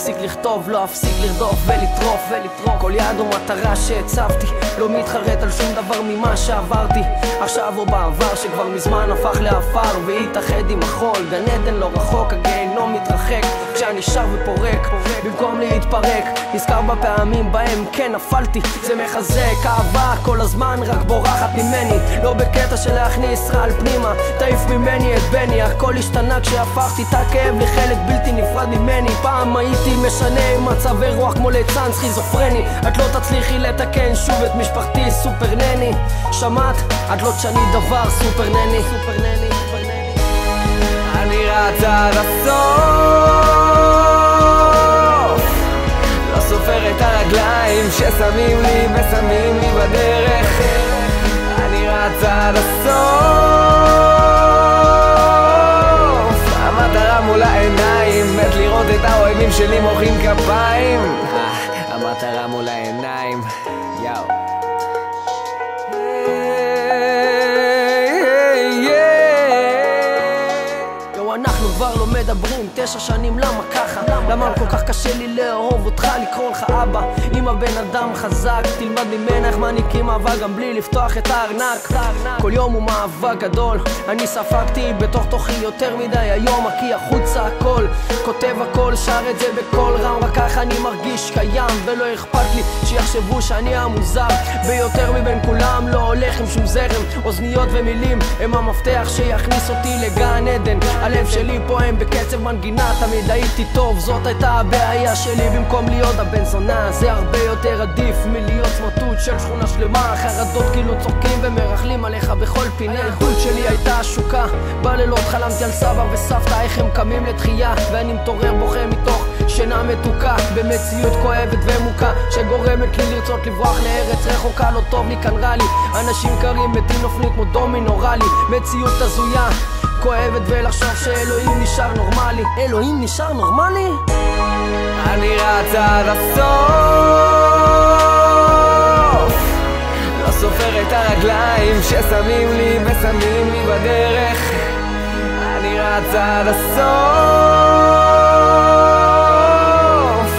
אפסיק לכתוב, לא אפסיק לרדוף ולטרוף. כל יעד או מטרה שהצבתי, לא מתחרט על שום דבר ממה שעברתי עכשיו או בעבר, שכבר מזמן הפך לאפר והתאחד עם החול. גן עדן לא רחוק, הגיהנום מתרחק כשאני שר ופורק במקום להתפרק. נזכר בפעמים בהם כן נפלתי, זה מחזק. אהבה כל הזמן רק בורחת ממני, לא בקטע של להכניס רעל פנימה, תעיף ממני את בני. הכל השתנה כשהפכתי את הכאב לחלק בלתי נפרד ממני. פעם הייתי משנה מצבי רוח כמו ליצן סכיזופרני. את לא תצליחי לתקן שוב את משפחתי, סופר נני. שמעת? את לא תשני דבר, סופר נני. אני רץ עד הסוף, לא סופר את הרגליים ששמים לי ושמים לי בדרך. אני רץ עד הסוף, המטרה מול העיניים, מת לראות את האוהבים שלי מוחאים כפיים. המטרה מול העיניים, יאו. אנחנו כבר לא מדברים 9 שנים, למה ככה? למה כל כך קשה לי לאהוב אותך, לקרוא לך אבא? אם הבן אדם חזק, תלמד ממנה איך מעניקים אהבה גם בלי לפתוח את הארנק. כל יום הוא מאבק גדול, אני ספגתי בתוך תוכי יותר מדי. היום הקיא החוצה הכל, כותב הכל, שר את זה בכל רם, רק ככה אני מרגיש קיים ולא אכפת לי שיחשבו שאני המוזר ביותר מבין כולם. לא הולך עם שום זרם, אוזניות ומילים הם המפתח שיכניס אותי לגן עדן. הלב שלי פועם בקצב מנגינה, תמיד הייתי טוב, זאת הייתה הבעיה שלי. במקום להיות הבן זונה, זה הרבה יותר עדיף מלהיות סמרטוט של שכונה שלמה. חרדות כאילו צוחקים ומרחלים עליך בכל פינה. הילדות שלי הייתה שוקה, בלילות חלמתי על סבא וסבתא איך הם קמים לתחייה, ואני מתעורר בוכה מתוך שינה מתוקה במציאות כואבת ומוקה שגורמת לי לרצות לברוח לארץ רחוקה. לא טוב לי כאן רע לי, אנשים קרים מתים נופלים כמו דומינו רע לי. מציאות הזויה כואבת ולחשוב שאלוהים נשאר נורמלי. אלוהים נשאר נורמלי? אני רץ עד הסוף, לא סופר את הרגליים ששמים לי ושמים לי בדרך. אני רץ עד הסוף,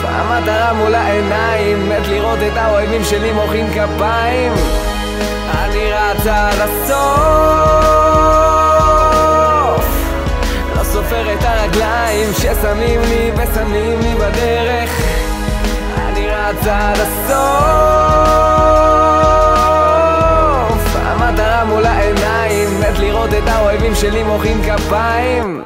המטרה מול העיניים, מת לראות את האוהבים שלי מוחאים כפיים. אני רץ עד הסוף, לא סופר את הרגליים ששמים לי ושמים לי בדרך. אני רץ עד הסוף, המטרה מול העיניים, מת לראות את האוהבים שלי מוחאים כפיים.